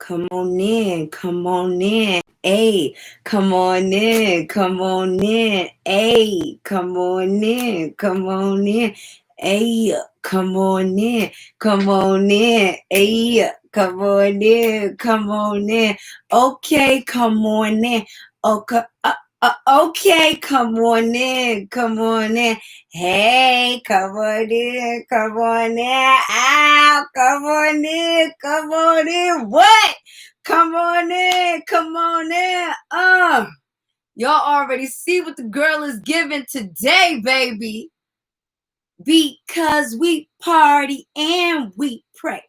come on in, come on in. Hey, come on in, come on in. Hey, come on in, come on in. Hey, come on in, come on in. Hey, come on in, come on in. Okay, come on in. Okay, okay, come on in, come on in. Hey, come on in, come on in. Ow, come on in, come on in. What? Come on in, come on in. Y'all already see what the girl is giving today, baby. Because we party and we pray.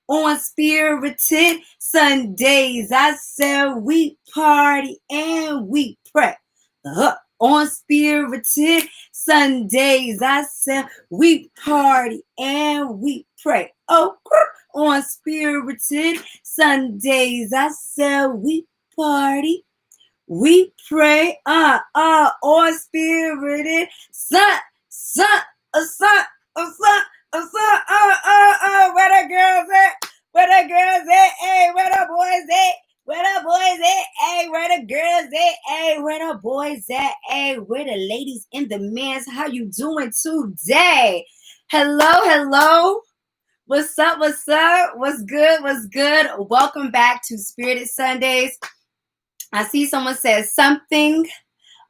On Spirited Sundays, I said we party and we pray. On Spirited Sundays, I said we party and we pray. Oh, on Spirited Sundays, I said we party, we pray. On Spirited where the girls at? Where the girls at? Hey, where the boys at? Where the boys at? Hey, where the girls at? Hey, where the boys at? Hey, where the ladies and the men's? How you doing today? Hello. What's up? What's good? Welcome back to Spirited Sundays. I see someone says something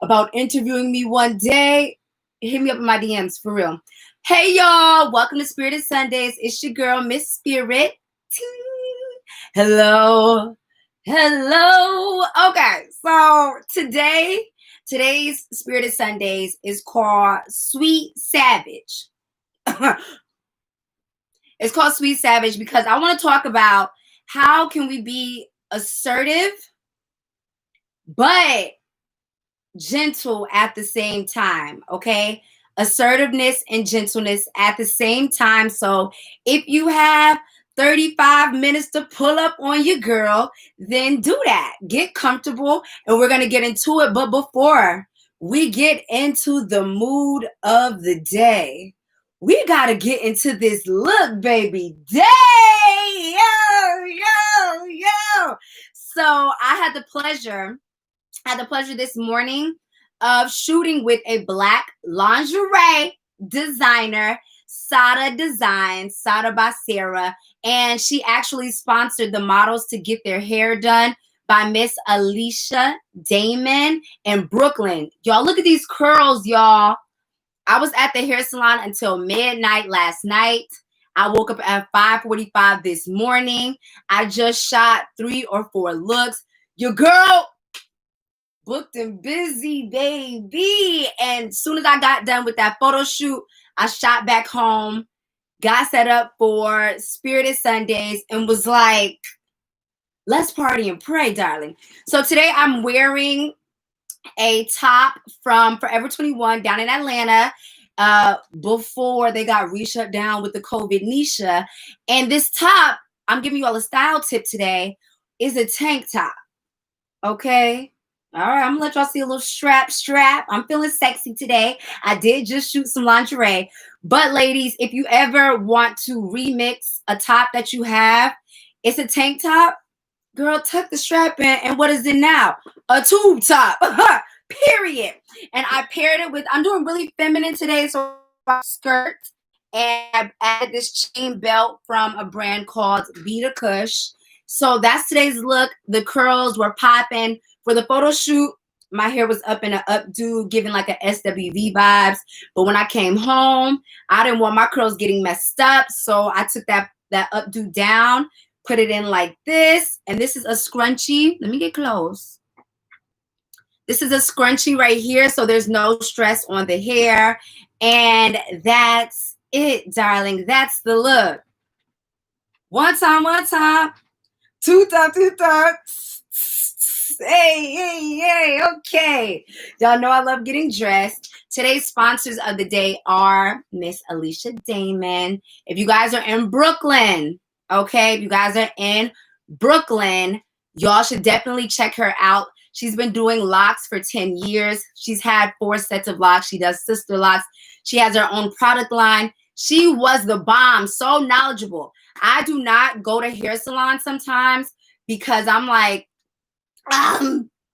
about interviewing me one day. Hit me up in my DMs, for real. Hey, y'all. Welcome to Spirited Sundays. It's your girl, Miss Spirit. Hello. Okay, so today's Spirited Sundays is called Sweet Savage. It's called Sweet Savage because I want to talk about how can we be assertive but gentle at the same time, okay? Assertiveness and gentleness at the same time. So if you have 35 minutes to pull up on your girl, then do that. Get comfortable and we're going to get into it. But before we get into the mood of the day, we got to get into this look, baby. Day! Yo! So I had the pleasure this morning of shooting with a black lingerie designer, Sada by Sarah, and she actually sponsored the models to get their hair done by Miss Alicia Damon in Brooklyn. Y'all, look at these curls, y'all. I was at the hair salon until midnight last night. I woke up at 5:45 this morning. I just shot 3 or 4 looks. Your girl booked and busy, baby. And as soon as I got done with that photo shoot, I shot back home, got set up for Spirited Sundays, and was like, let's party and pray, darling. So today I'm wearing a top from Forever 21 down in Atlanta before they got re-shut down with the COVID Nisha. And this top, I'm giving you all a style tip today, is a tank top. Okay? All right, I'm gonna let y'all see a little strap. I'm feeling sexy today. I did just shoot some lingerie. But ladies, if you ever want to remix a top that you have, it's a tank top. Girl, tuck the strap in. And what is it now? A tube top. Period. And I paired it with, I'm doing really feminine today, so a skirt. And I added this chain belt from a brand called Vita Kush. So that's today's look. The curls were popping. For the photo shoot, my hair was up in an updo, giving like a SWV vibes. But when I came home, I didn't want my curls getting messed up. So I took that updo down, put it in like this. And this is a scrunchie. Let me get close. This is a scrunchie right here. So there's no stress on the hair. And that's it, darling. That's the look. One time. Two times. Hey, okay. Y'all know I love getting dressed. Today's sponsors of the day are Miss Alicia Damon. If you guys are in Brooklyn, y'all should definitely check her out. She's been doing locks for 10 years. She's had 4 sets of locks. She does sister locks. She has her own product line. She was the bomb, so knowledgeable. I do not go to hair salons sometimes because I'm like,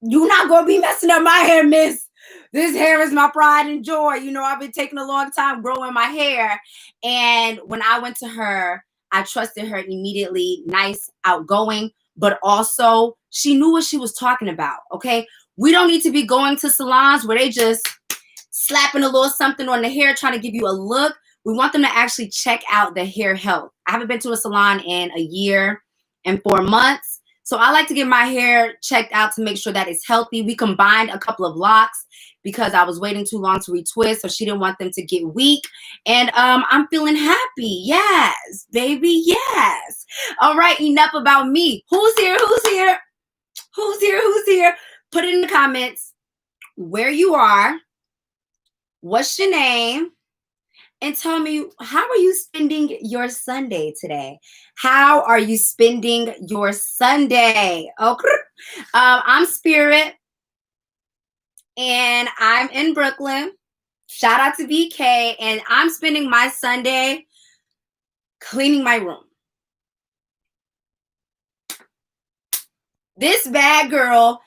you're not gonna be messing up my hair, miss. This hair is my pride and joy. You know, I've been taking a long time growing my hair. And when I went to her, I trusted her immediately, nice, outgoing, but also she knew what she was talking about. Okay. We don't need to be going to salons where they just slapping a little something on the hair, trying to give you a look. We want them to actually check out the hair health. I haven't been to a salon in a year and 4 months. So I like to get my hair checked out to make sure that it's healthy. We combined a couple of locks because I was waiting too long to retwist. So she didn't want them to get weak. And I'm feeling happy. Yes, baby. Yes. All right. Enough about me. Who's here? Who's here? Who's here? Who's here? Put it in the comments where you are. What's your name? And tell me, how are you spending your Sunday today? How are you spending your Sunday? Okay. I'm Spirit, and I'm in Brooklyn. Shout out to BK, and I'm spending my Sunday cleaning my room. This bad girl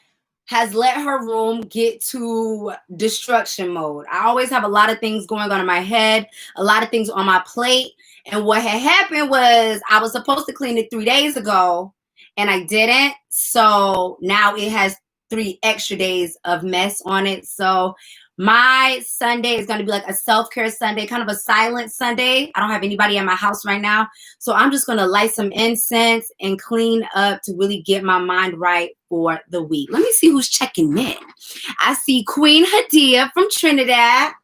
has let her room get to destruction mode. I always have a lot of things going on in my head, a lot of things on my plate. And what had happened was I was supposed to clean it 3 days ago and I didn't. So now it has 3 extra days of mess on it. So my Sunday is going to be like a self-care Sunday, kind of a silent Sunday. I don't have anybody in my house right now. So I'm just going to light some incense and clean up to really get my mind right for the week. Let me see who's checking in. I see Queen Hadia from Trinidad.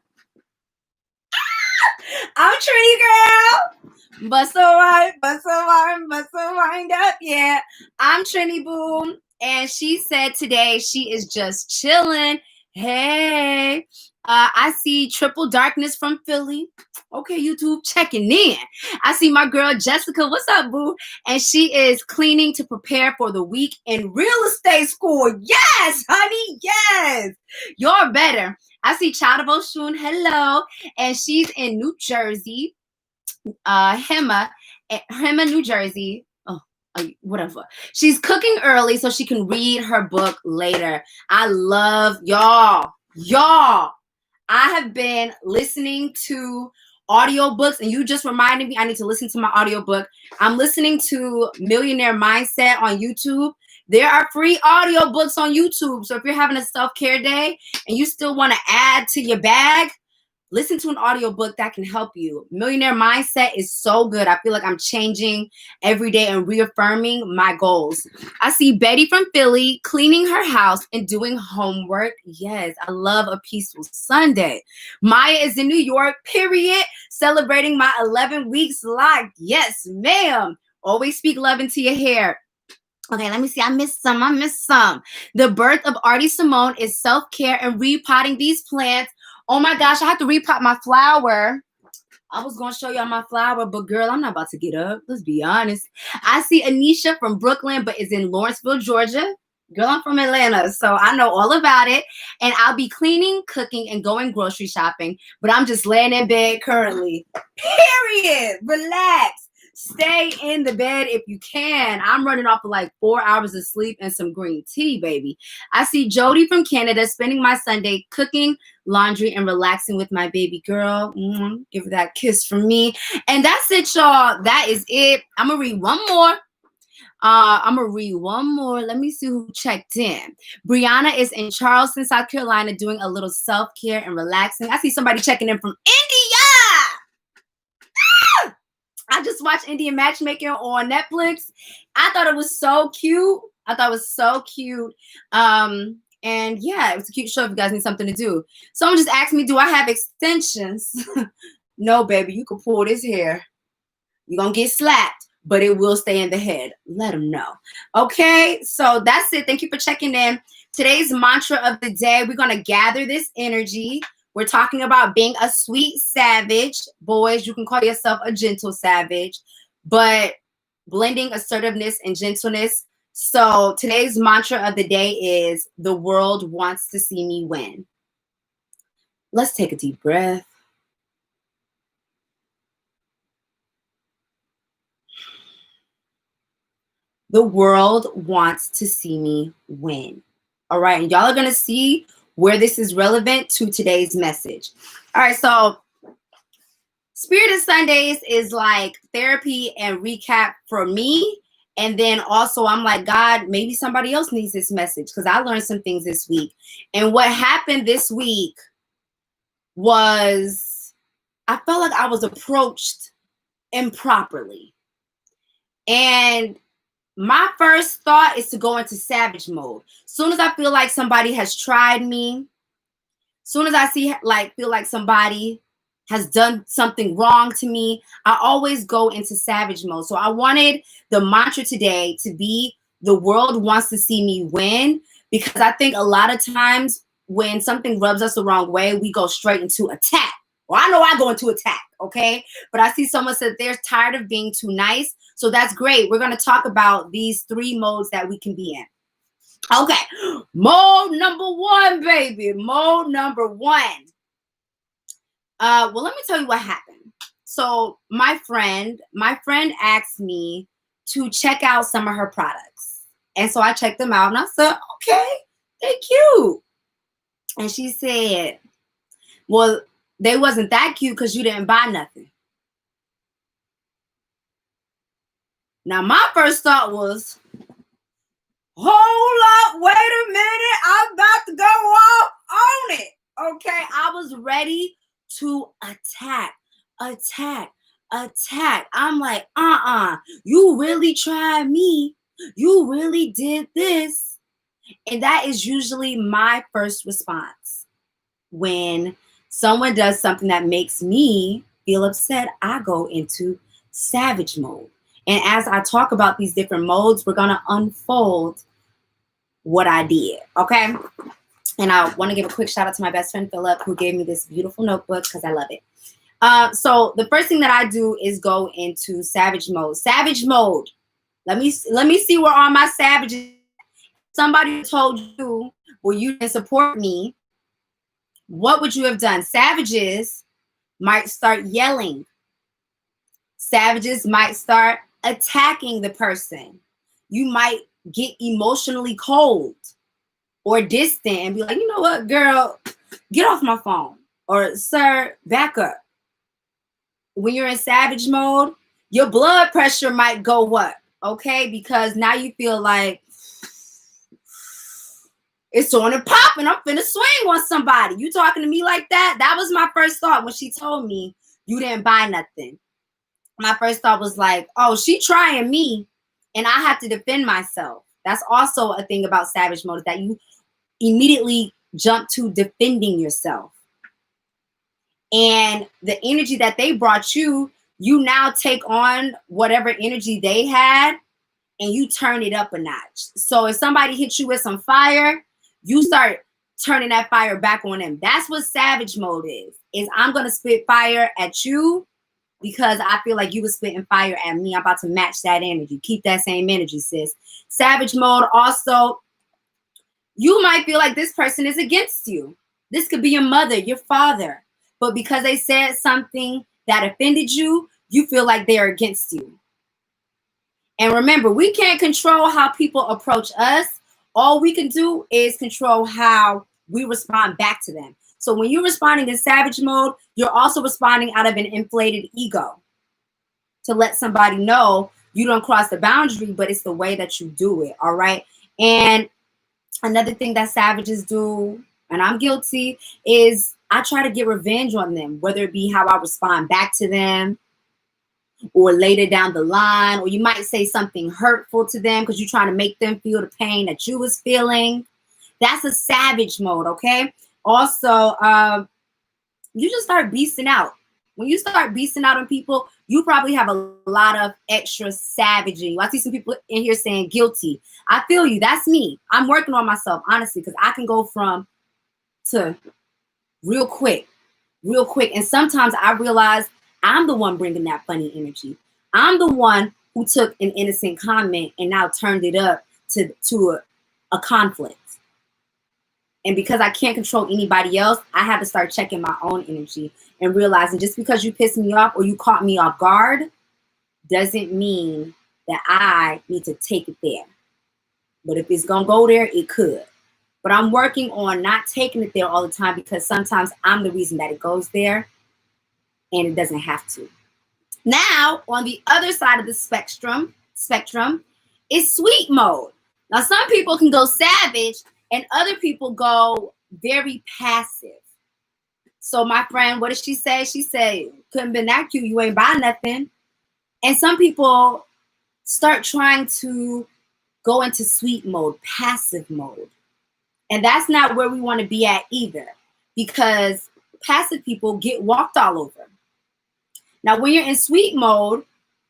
I'm Trini girl. Bust a wind up. Yeah, I'm Trini Boom. And she said today she is just chilling. Hey, I see Triple Darkness from Philly. Okay, YouTube checking in. I see my girl Jessica. What's up, boo? And she is cleaning to prepare for the week in real estate school. Yes, honey. Yes. You're better. I see Child of Oshun. Hello. And she's in New Jersey. Hema, New Jersey. Whatever. She's cooking early so she can read her book later. I love y'all. I have been listening to audiobooks, and you just reminded me I need to listen to my audiobook. I'm listening to Millionaire Mindset on YouTube. There are free audiobooks on YouTube. So if you're having a self-care day and you still want to add to your bag, listen to an audiobook that can help you. Millionaire Mindset is so good. I feel like I'm changing every day and reaffirming my goals. I see Betty from Philly cleaning her house and doing homework. Yes, I love a peaceful Sunday. Maya is in New York, period, celebrating my 11 weeks live. Yes, ma'am. Always speak love into your hair. Okay, let me see. I missed some. The birth of Artie Simone is self-care and repotting these plants. Oh my gosh, I have to repot my flower. I was going to show y'all my flower, but girl, I'm not about to get up. Let's be honest. I see Anisha from Brooklyn, but is in Lawrenceville, Georgia. Girl, I'm from Atlanta, so I know all about it. And I'll be cleaning, cooking, and going grocery shopping, but I'm just laying in bed currently. Period. Relax. Stay in the bed if you can. I'm running off of like 4 hours of sleep and some green tea, baby. I see Jody from Canada spending my Sunday cooking, laundry, and relaxing with my baby girl. Give her that kiss from me. And that's it, y'all. That is it. I'm going to read one more. Let me see who checked in. Brianna is in Charleston, South Carolina, doing a little self-care and relaxing. I see somebody checking in from India. I just watched Indian Matchmaking on Netflix. I thought it was so cute. And yeah, it was a cute show if you guys need something to do. Someone just asked me, do I have extensions? No, baby, you can pull this hair. You're going to get slapped, but it will stay in the head. Let them know. Okay, so that's it. Thank you for checking in. Today's mantra of the day, we're going to gather this energy. We're talking about being a sweet savage. Boys, you can call yourself a gentle savage, but blending assertiveness and gentleness. So today's mantra of the day is, the world wants to see me win. Let's take a deep breath. the world wants to see me win. All right. And y'all are going to see where this is relevant to today's message. All right. So Spirited Sundays is like therapy and recap for me. And then also I'm like, God, maybe somebody else needs this message because I learned some things this week. And what happened this week was I felt like I was approached improperly. And my first thought is to go into savage mode. Soon as I feel like somebody has tried me, soon as I feel like somebody has done something wrong to me, I always go into savage mode. So I wanted the mantra today to be the world wants to see me win, because I think a lot of times when something rubs us the wrong way, we go straight into attack. Well, I know I go into attack, okay? But I see someone said they're tired of being too nice. So that's great. We're going to talk about these 3 modes that we can be in. Okay, mode number 1, baby. Mode number 1. Well, let me tell you what happened. So my friend asked me to check out some of her products. And so I checked them out and I said, okay, they're cute. And she said, well, they wasn't that cute because you didn't buy nothing. Now, my first thought was, hold up, wait a minute, I'm about to go off on it. Okay, I was ready to attack. I'm like, you really tried me. You really did this. And that is usually my first response. When someone does something that makes me feel upset, I go into savage mode. And as I talk about these different modes, we're going to unfold what I did, okay? And I want to give a quick shout out to my best friend, Philip, who gave me this beautiful notebook because I love it. So the first thing that I do is go into savage mode. Savage mode. Let me see where all my savages. Somebody told you, well, you didn't support me. What would you have done? Savages might start yelling. Savages might start attacking the person. You might get emotionally cold or distant and be like, you know what, girl, get off my phone. Or, sir, back up. When you're in savage mode, your blood pressure might go up, okay? Because now you feel like it's on and popping. I'm finna swing on somebody. You talking to me like that? That was my first thought when she told me you didn't buy nothing. My first thought was like, oh, she trying me and I have to defend myself. That's also a thing about savage mode, is that you immediately jump to defending yourself. And the energy that they brought you, you now take on whatever energy they had and you turn it up a notch. So if somebody hits you with some fire, you start turning that fire back on them. That's what savage mode is I'm going to spit fire at you because I feel like you were spitting fire at me. I'm about to match that energy. Keep that same energy, sis. Savage mode also, you might feel like this person is against you. This could be your mother, your father. But because they said something that offended you, you feel like they're against you. And remember, we can't control how people approach us. All we can do is control how we respond back to them. So when you're responding in savage mode, you're also responding out of an inflated ego to let somebody know you don't cross the boundary, but it's the way that you do it, all right? And another thing that savages do, and I'm guilty, is I try to get revenge on them, whether it be how I respond back to them or later down the line, or you might say something hurtful to them because you're trying to make them feel the pain that you was feeling. That's a savage mode, okay? Also, you just start beasting out. When you start beasting out on people, you probably have a lot of extra savage in you. I see some people in here saying guilty. I feel you. That's me. I'm working on myself, honestly, because I can go from to real quick. And sometimes I realize I'm the one bringing that funny energy. I'm the one who took an innocent comment and now turned it up to a conflict. And because I can't control anybody else, I have to start checking my own energy and realizing just because you pissed me off or you caught me off guard doesn't mean that I need to take it there. But if it's going to go there, it could. But I'm working on not taking it there all the time, because sometimes I'm the reason that it goes there and it doesn't have to. Now, on the other side of the spectrum is sweet mode. Now, some people can go savage and other people go very passive. So my friend, what did she say? She said, couldn't been that cute. You ain't buy nothing. And some people start trying to go into sweet mode, passive mode. And that's not where we want to be at either, because passive people get walked all over. Now, when you're in sweet mode,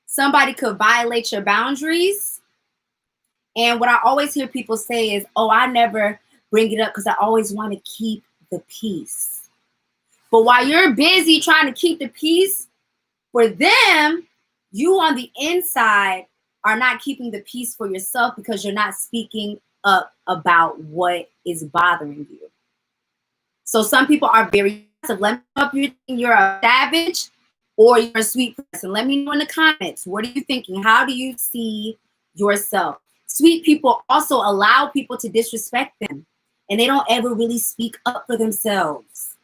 somebody could violate your boundaries. And what I always hear people say is, oh, I never bring it up because I always want to keep the peace. But while you're busy trying to keep the peace, for them, you on the inside are not keeping the peace for yourself, because you're not speaking up about what is bothering you. So some people are very passive. Let me know if you're a savage or you're a sweet person. Let me know in the comments. What are you thinking? How do you see yourself? Sweet people also allow people to disrespect them, and they don't ever really speak up for themselves.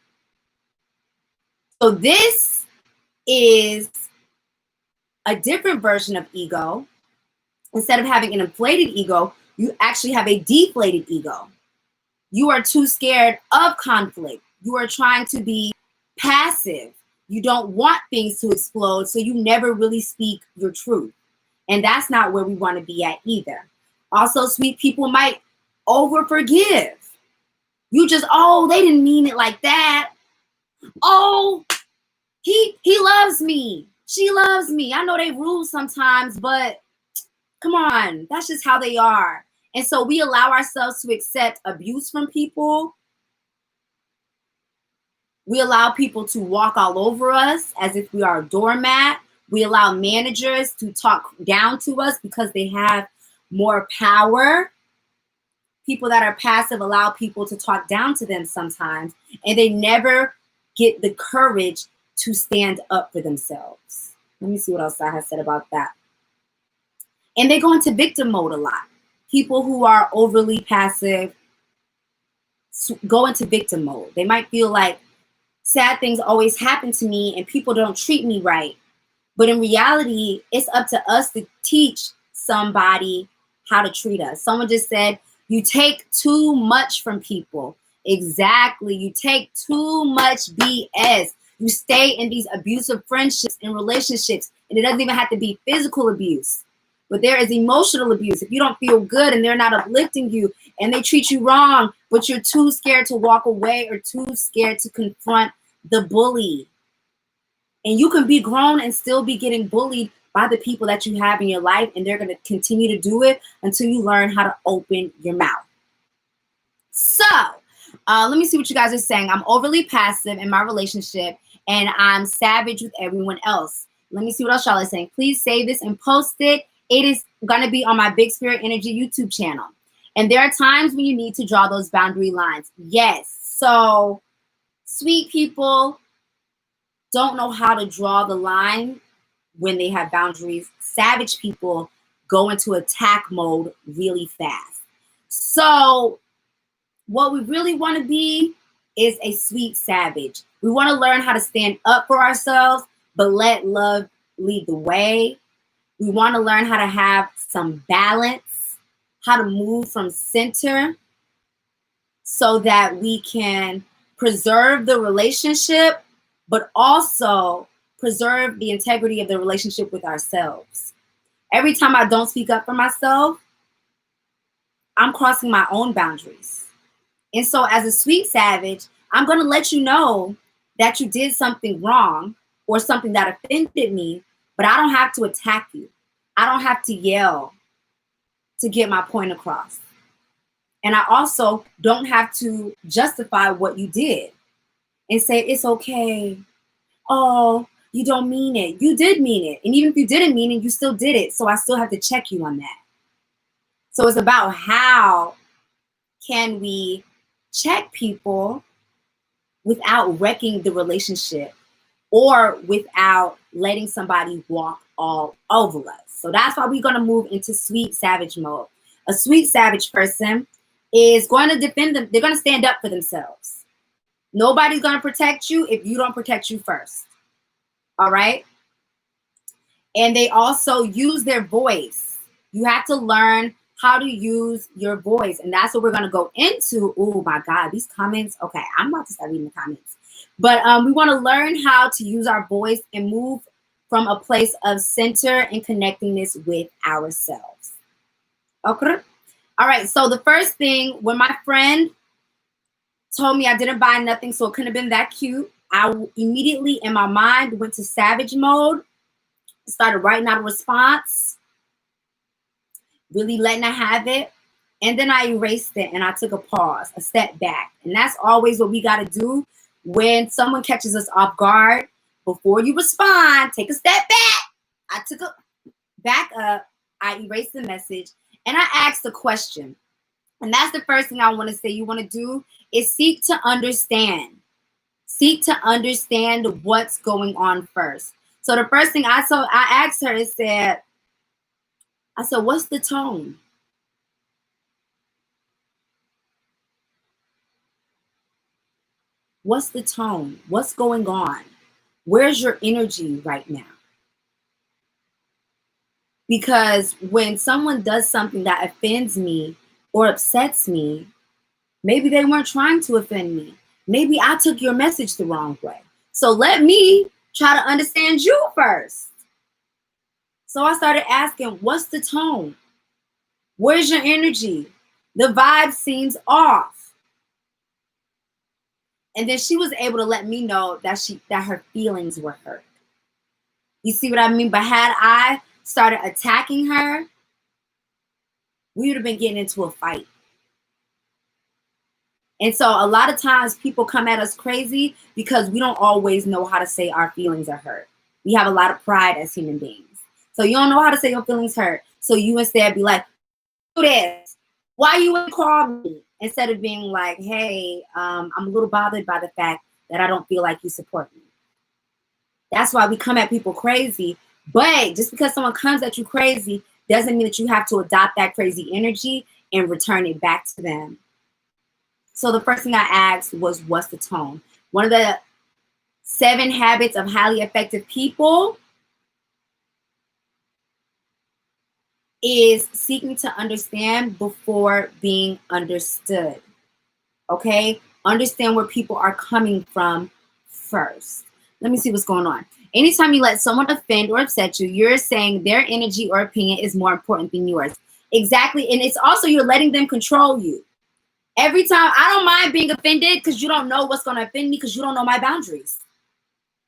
So this is a different version of ego. Instead of having an inflated ego, you actually have a deflated ego. You are too scared of conflict. You are trying to be passive. You don't want things to explode, so you never really speak your truth. And that's not where we want to be at either. Also, sweet people might over forgive. You just, oh, they didn't mean it like that. Oh, he loves me. She loves me. I know they rude sometimes, but come on, that's just how they are. And so we allow ourselves to accept abuse from people. We allow people to walk all over us as if we are a doormat. We allow managers to talk down to us because they have more power. People that are passive allow people to talk down to them sometimes, and they never get the courage to stand up for themselves. Let me see what else I have said about that. And they go into victim mode a lot. People who are overly passive go into victim mode. They might feel like sad things always happen to me and people don't treat me right. But in reality, it's up to us to teach somebody how to treat us. Someone just said, you take too much from people. Exactly. You take too much BS. You stay in these abusive friendships and relationships, and it doesn't even have to be physical abuse. But there is emotional abuse. If you don't feel good and they're not uplifting you and they treat you wrong, but you're too scared to walk away or too scared to confront the bully. And you can be grown and still be getting bullied by the people that you have in your life, and they're going to continue to do it until you learn how to open your mouth. So let me see what you guys are saying. I'm overly passive in my relationship, and I'm savage with everyone else. Let me see what else y'all are saying. Please save this and post it. It is going to be on my Big Spirit Energy YouTube channel. And there are times when you need to draw those boundary lines. Yes. So sweet people don't know how to draw the line when they have boundaries. Savage people go into attack mode really fast. So what we really want to be is a sweet savage. We want to learn how to stand up for ourselves, but let love lead the way. We want to learn how to have some balance, how to move from center so that we can preserve the relationship, but also preserve the integrity of the relationship with ourselves. Every time I don't speak up for myself, I'm crossing my own boundaries. And so as a sweet savage, I'm going to let you know that you did something wrong or something that offended me, but I don't have to attack you. I don't have to yell to get my point across. And I also don't have to justify what you did and say, it's okay. Oh, you don't mean it. You did mean it. And even if you didn't mean it, you still did it. So I still have to check you on that. So it's about how can we check people without wrecking the relationship or without letting somebody walk all over us. So that's why we're going to move into sweet savage mode. A sweet savage person is going to defend them. They're going to stand up for themselves. Nobody's going to protect you if you don't protect you first. All right? And they also use their voice. You have to learn how to use your voice. And that's what we're going to go into. Oh, my God. These comments. Okay, I'm about to start reading the comments. But we want to learn how to use our voice and move from a place of center and connectingness with ourselves. Okay? All right. So the first thing, when my friend told me I didn't buy nothing, so it couldn't have been that cute, I immediately in my mind went to savage mode, started writing out a response, really letting her have it. And then I erased it and I took a pause, a step back. And that's always what we got to do when someone catches us off guard. Before you respond, take a step back. I took a back up. I erased the message and I asked the question. And that's the first thing I want to say you want to do is seek to understand. Seek to understand what's going on first. So the first thing I asked her is I said, what's the tone? What's the tone? What's going on? Where's your energy right now? Because when someone does something that offends me or upsets me, maybe they weren't trying to offend me. Maybe I took your message the wrong way. So let me try to understand you first. So I started asking, what's the tone? Where's your energy? The vibe seems off. And then she was able to let me know that her feelings were hurt. You see what I mean? But had I started attacking her, we would have been getting into a fight. And so a lot of times people come at us crazy because we don't always know how to say our feelings are hurt. We have a lot of pride as human beings. So you don't know how to say your feelings hurt. So you instead be like, do this. Why you wouldn't call me? Instead of being like, hey, I'm a little bothered by the fact that I don't feel like you support me. That's why we come at people crazy. But just because someone comes at you crazy doesn't mean that you have to adopt that crazy energy and return it back to them. So the first thing I asked was, what's the tone? One of the 7 habits of highly effective people is seeking to understand before being understood. Okay? Understand where people are coming from first. Let me see what's going on. Anytime you let someone offend or upset you, you're saying their energy or opinion is more important than yours. Exactly. And it's also you're letting them control you. Every time, I don't mind being offended because you don't know what's going to offend me because you don't know my boundaries.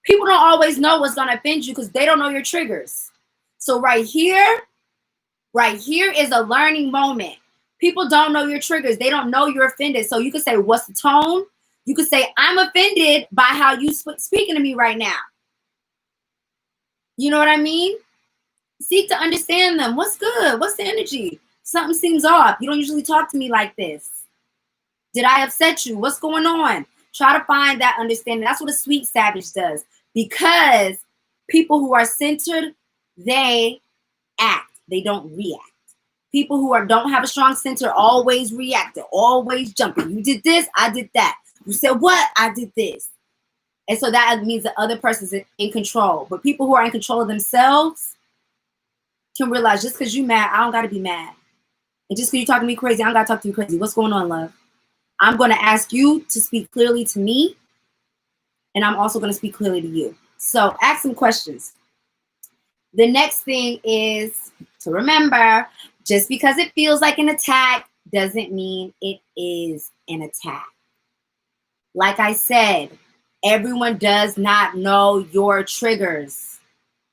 People don't always know what's going to offend you because they don't know your triggers. So right here is a learning moment. People don't know your triggers. They don't know you're offended. So you can say, what's the tone? You could say, I'm offended by how you speaking to me right now. You know what I mean? Seek to understand them. What's good? What's the energy? Something seems off. You don't usually talk to me like this. Did I upset you? What's going on? Try to find that understanding. That's what a sweet savage does. Because people who are centered, they act. They don't react. People who don't have a strong center always react. They're always jumping. You did this, I did that. You said what? I did this. And so that means the other person's in control. But people who are in control of themselves can realize just because you're mad, I don't got to be mad. And just because you're talking to me crazy, I don't got to talk to you crazy. What's going on, love? I'm going to ask you to speak clearly to me. And I'm also going to speak clearly to you. So ask some questions. The next thing is to remember, just because it feels like an attack doesn't mean it is an attack. Like I said, everyone does not know your triggers.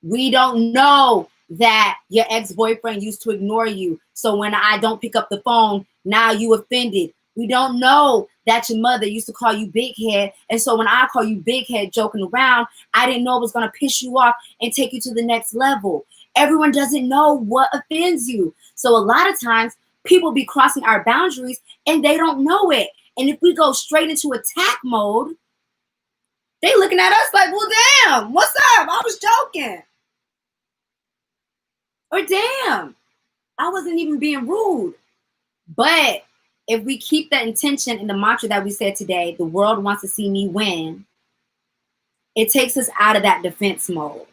We don't know that your ex-boyfriend used to ignore you. So when I don't pick up the phone, now you offended. We don't know that your mother used to call you big head. And so when I call you big head joking around, I didn't know it was going to piss you off and take you to the next level. Everyone doesn't know what offends you. So a lot of times people be crossing our boundaries and they don't know it. And if we go straight into attack mode, they looking at us like, well, damn, what's up? I was joking. Or damn, I wasn't even being rude. But if we keep that intention in the mantra that we said today, the world wants to see me win, it takes us out of that defense mode.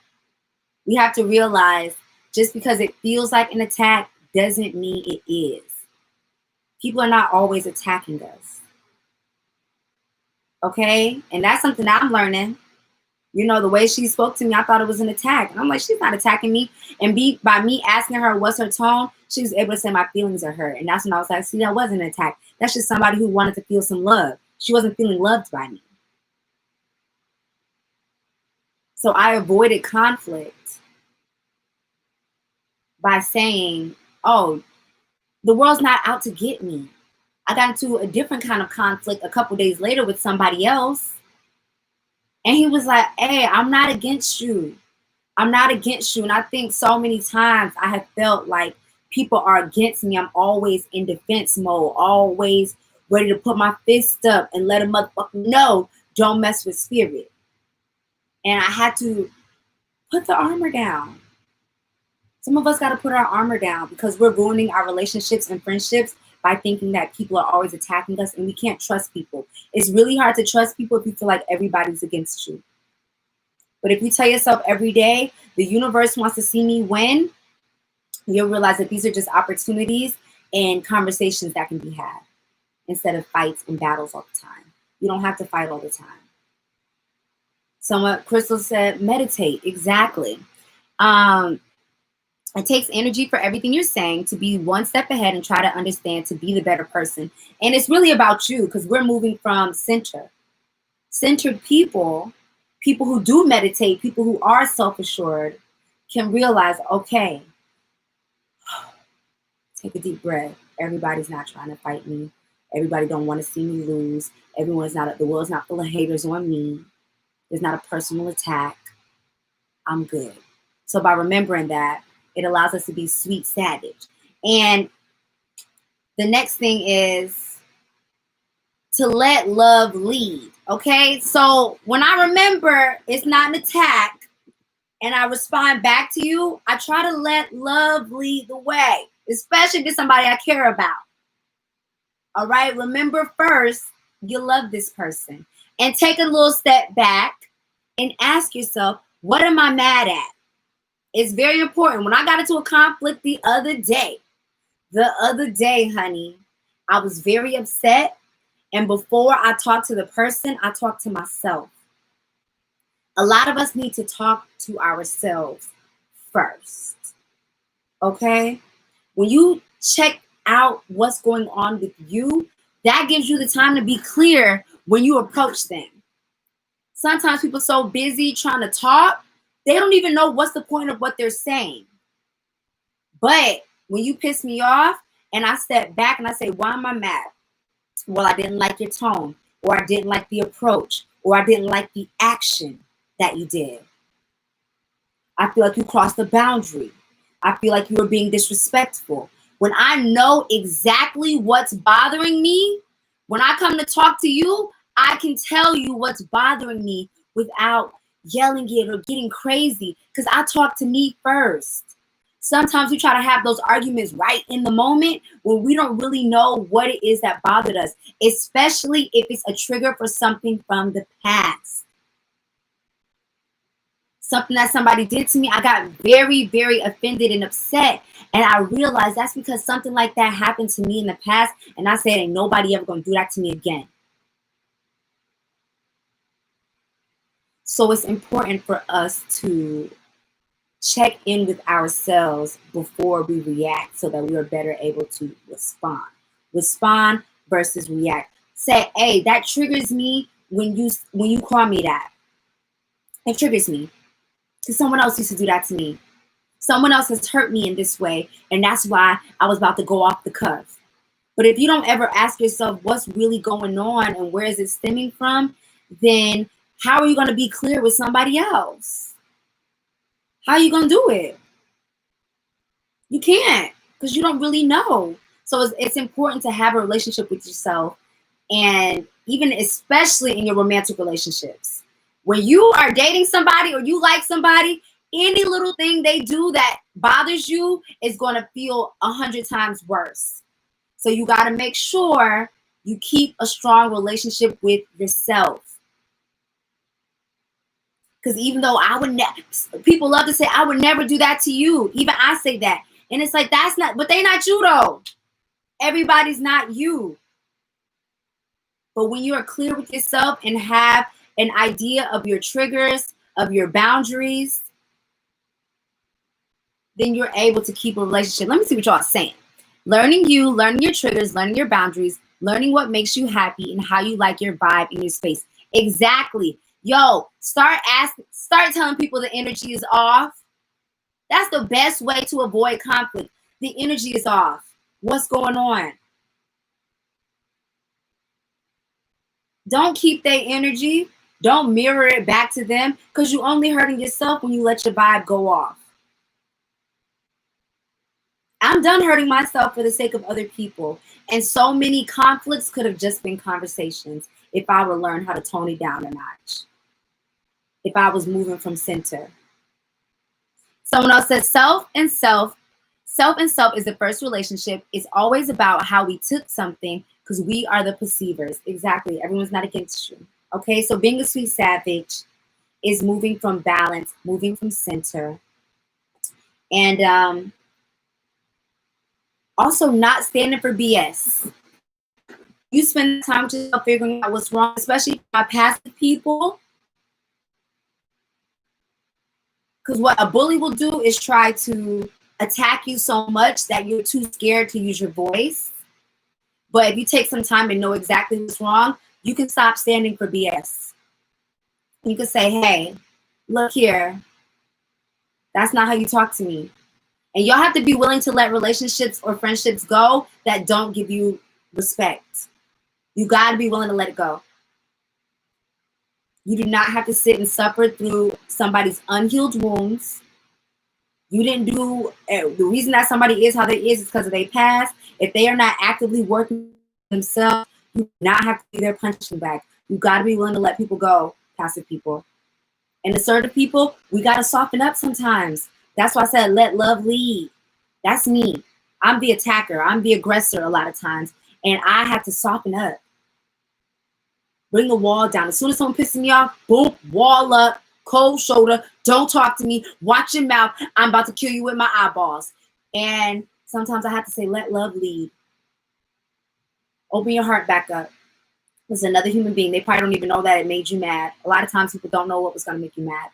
We have to realize just because it feels like an attack doesn't mean it is. People are not always attacking us. Okay? And that's something I'm learning. You know, the way she spoke to me, I thought it was an attack. And I'm like, she's not attacking me. And by me asking her what's her tone, she was able to say my feelings are hurt. And that's when I was like, see, that wasn't an attack. That's just somebody who wanted to feel some love. She wasn't feeling loved by me. So I avoided conflict by saying, oh, the world's not out to get me. I got into a different kind of conflict a couple days later with somebody else. And he was like, hey, I'm not against you. I'm not against you. And I think so many times I have felt like people are against me. I'm always in defense mode, always ready to put my fist up and let a motherfucker know, don't mess with spirit. And I had to put the armor down. Some of us got to put our armor down because we're ruining our relationships and friendships by thinking that people are always attacking us, and we can't trust people. It's really hard to trust people if you feel like everybody's against you. But if you tell yourself every day, the universe wants to see me win, you'll realize that these are just opportunities and conversations that can be had instead of fights and battles all the time. You don't have to fight all the time. Someone, Crystal said, meditate. Exactly. It takes energy for everything you're saying to be one step ahead and try to understand, to be the better person. And it's really about you because we're moving from centered people who do meditate, people who are self-assured can realize, okay, take a deep breath. Everybody's not trying to fight me. Everybody don't want to see me lose. The world's not full of haters on me. There's not a personal attack. I'm good. So by remembering that, it allows us to be sweet savage. And the next thing is to let love lead. Okay. So when I remember it's not an attack and I respond back to you, I try to let love lead the way, especially if it's somebody I care about. All right. Remember first, you love this person, and take a little step back and ask yourself, what am I mad at? It's very important. When I got into a conflict the other day, honey, I was very upset. And before I talked to the person, I talked to myself. A lot of us need to talk to ourselves first. Okay? When you check out what's going on with you, that gives you the time to be clear when you approach them. Sometimes people are so busy trying to talk, they don't even know what's the point of what they're saying. But when you piss me off and I step back and I say, why am I mad? Well, I didn't like your tone, or I didn't like the approach, or I didn't like the action that you did. I feel like you crossed the boundary. I feel like you were being disrespectful. When I know exactly what's bothering me, when I come to talk to you, I can tell you what's bothering me without yelling it or getting crazy, because I talk to me first. Sometimes we try to have those arguments right in the moment when we don't really know what it is that bothered us, especially if it's a trigger for something from the past. Something that somebody did to me, I got very, very offended and upset. And I realized that's because something like that happened to me in the past. And I said, ain't nobody ever going to do that to me again. So it's important for us to check in with ourselves before we react so that we are better able to respond. Respond versus react. Say, hey, that triggers me when you call me that. It triggers me. Because someone else used to do that to me. Someone else has hurt me in this way, and that's why I was about to go off the cuff. But if you don't ever ask yourself what's really going on and where is it stemming from, then how are you going to be clear with somebody else? How are you going to do it? You can't, because you don't really know. So it's important to have a relationship with yourself, and even especially in your romantic relationships. When you are dating somebody or you like somebody, Any little thing they do that bothers you is going to feel 100 times worse. So you got to make sure you keep a strong relationship with yourself. Because even though I would never, people love to say, I would never do that to you. Even I say that. And it's like, that's not, but they not you though. Everybody's not you. But when you are clear with yourself and have an idea of your triggers, of your boundaries, then you're able to keep a relationship. Let me see what y'all are saying. Learning you, learning your triggers, learning your boundaries, learning what makes you happy and how you like your vibe in your space. Exactly. Yo, start telling people the energy is off. That's the best way to avoid conflict. The energy is off. What's going on? Don't keep their energy. Don't mirror it back to them, because you're only hurting yourself when you let your vibe go off. I'm done hurting myself for the sake of other people. And so many conflicts could have just been conversations if I would learn how to tone it down a notch. If I was moving from center. Someone else says self and self is the first relationship. It's always about how we took something, because we are the perceivers. Exactly. Everyone's not against you. Okay, so being a sweet savage is moving from balance, moving from center. And also not standing for BS. You spend time with yourself figuring out what's wrong, especially by passive people. Because what a bully will do is try to attack you so much that you're too scared to use your voice. But if you take some time and know exactly what's wrong, you can stop standing for BS. You can say, hey, look here. That's not how you talk to me. And y'all have to be willing to let relationships or friendships go that don't give you respect. You got to be willing to let it go. You do not have to sit and suffer through somebody's unhealed wounds. You didn't do, the reason that somebody is how they is because of their past. If they are not actively working themselves, you do not have to be their punching bag. You got to be willing to let people go, passive people. And assertive people, we got to soften up sometimes. That's why I said, let love lead. That's me. I'm the attacker. I'm the aggressor a lot of times. And I have to soften up. Bring the wall down. As soon as someone pisses me off, boom, wall up, cold shoulder. Don't talk to me. Watch your mouth. I'm about to kill you with my eyeballs. And sometimes I have to say, let love lead. Open your heart back up. There's another human being. They probably don't even know that it made you mad. A lot of times people don't know what was going to make you mad.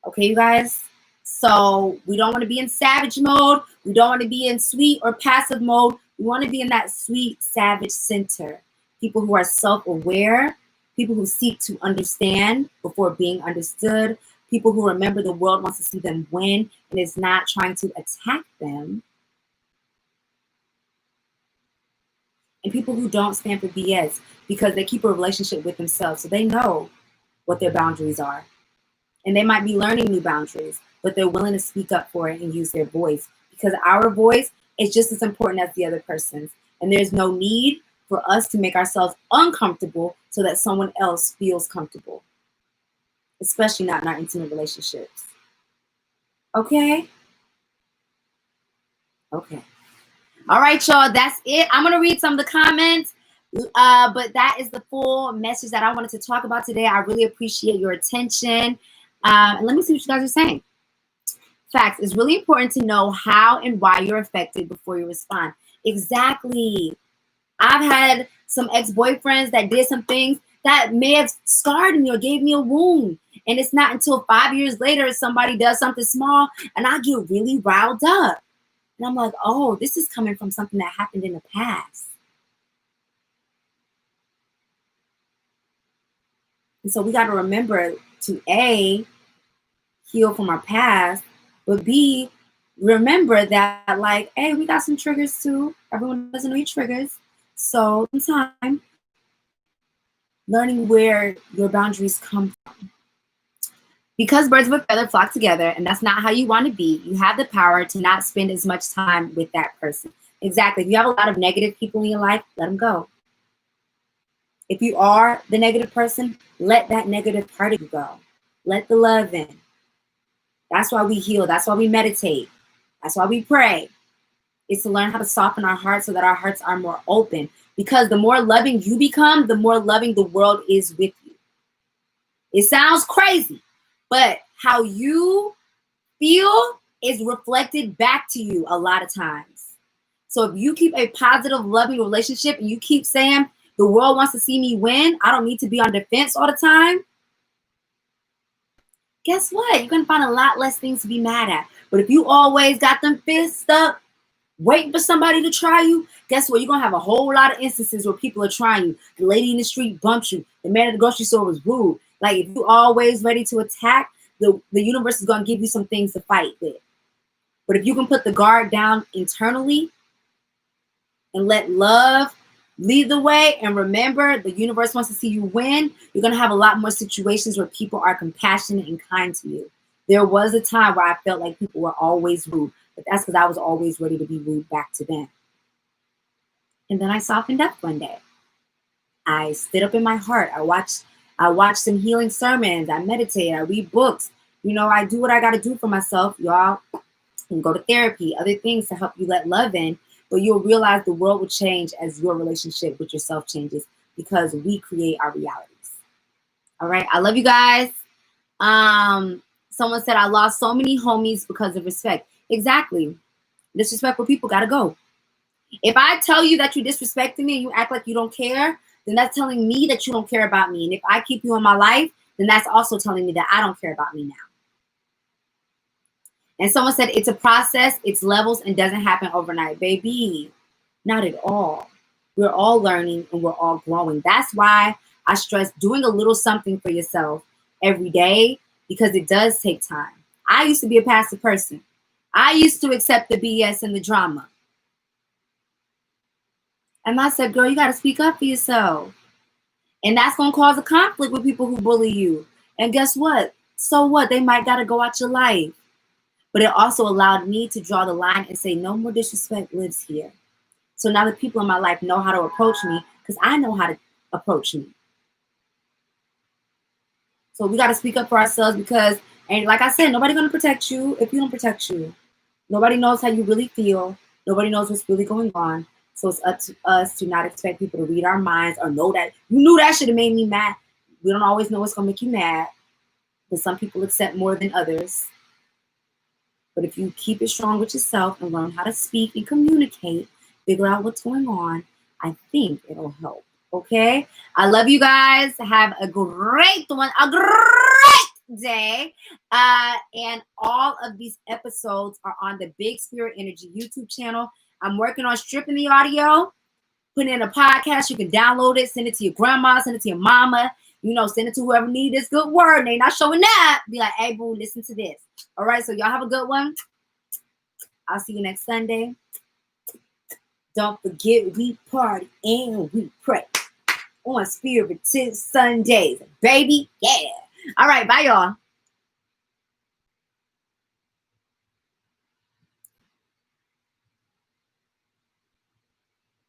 Okay, you guys? So we don't want to be in savage mode. We don't want to be in sweet or passive mode. We want to be in that sweet, savage center. People who are self-aware, people who seek to understand before being understood, people who remember the world wants to see them win and is not trying to attack them, and people who don't stand for BS because they keep a relationship with themselves, so they know what their boundaries are. And they might be learning new boundaries, but they're willing to speak up for it and use their voice, because our voice is just as important as the other person's. And there's no need for us to make ourselves uncomfortable so that someone else feels comfortable, especially not in our intimate relationships. Okay? Okay. All right, y'all, that's it. I'm going to read some of the comments, but that is the full message that I wanted to talk about today. I really appreciate your attention. And let me see what you guys are saying. Facts. It's really important to know how and why you're affected before you respond. Exactly. I've had some ex-boyfriends that did some things that may have scarred me or gave me a wound. And it's not until 5 years later somebody does something small and I get really riled up. And I'm like, oh, this is coming from something that happened in the past. And so we got to remember to A, heal from our past, but B, remember that, like, hey, we got some triggers too. Everyone doesn't need triggers. So sometimes learning where your boundaries come from. Because birds of a feather flock together, and that's not how you want to be, you have the power to not spend as much time with that person. Exactly. If you have a lot of negative people in your life, let them go. If you are the negative person, let that negative part of you go. Let the love in. That's why we heal. That's why we meditate. That's why we pray. It's to learn how to soften our hearts so that our hearts are more open. Because the more loving you become, the more loving the world is with you. It sounds crazy, but how you feel is reflected back to you a lot of times. So if you keep a positive, loving relationship and you keep saying, the world wants to see me win, I don't need to be on defense all the time, guess what? You're going to find a lot less things to be mad at. But if you always got them fists up, waiting for somebody to try you, guess what? You're going to have a whole lot of instances where people are trying you. The lady in the street bumped you. The man at the grocery store was rude. Like, if you're always ready to attack, the universe is going to give you some things to fight with. But if you can put the guard down internally and let love lead the way, and remember, the universe wants to see you win, you're going to have a lot more situations where people are compassionate and kind to you. There was a time where I felt like people were always rude, but that's because I was always ready to be rude back to them. And then I softened up one day. I stood up in my heart. I watched some healing sermons. I meditate. I read books. You know, I do what I got to do for myself. Y'all can go to therapy, other things to help you let love in. But you'll realize the world will change as your relationship with yourself changes, because we create our realities. All right. I love you guys. Someone said, I lost so many homies because of respect. Exactly. Disrespectful people got to go. If I tell you that you're disrespecting me and you act like you don't care, then that's telling me that you don't care about me. And if I keep you in my life, then that's also telling me that I don't care about me now. And someone said, it's a process, it's levels, and doesn't happen overnight. Baby, not at all. We're all learning and we're all growing. That's why I stress doing a little something for yourself every day, because it does take time. I used to be a passive person. I used to accept the BS and the drama. And I said, girl, you got to speak up for yourself. And that's going to cause a conflict with people who bully you. And guess what? So what? They might got to go out your life. But it also allowed me to draw the line and say, no more disrespect lives here. So now the people in my life know how to approach me, because I know how to approach me. So we got to speak up for ourselves, because, and like I said, nobody's going to protect you if you don't protect you. Nobody knows how you really feel. Nobody knows what's really going on. So it's up to us to not expect people to read our minds or know that you knew that should have made me mad. We don't always know what's going to make you mad, but some people accept more than others. But if you keep it strong with yourself and learn how to speak and communicate, figure out what's going on, I think it'll help. Okay? I love you guys. Have a great one. A great day. And all of these episodes are on the Big Spirit Energy YouTube channel. I'm working on stripping the audio, putting in a podcast. You can download it, send it to your grandma, send it to your mama. You know, send it to whoever needs this good word. And they not showing up. Be like, hey, boo, listen to this. All right, so y'all have a good one. I'll see you next Sunday. Don't forget, we party and we pray on Spirited Sundays. Baby, yeah. All right, bye, y'all.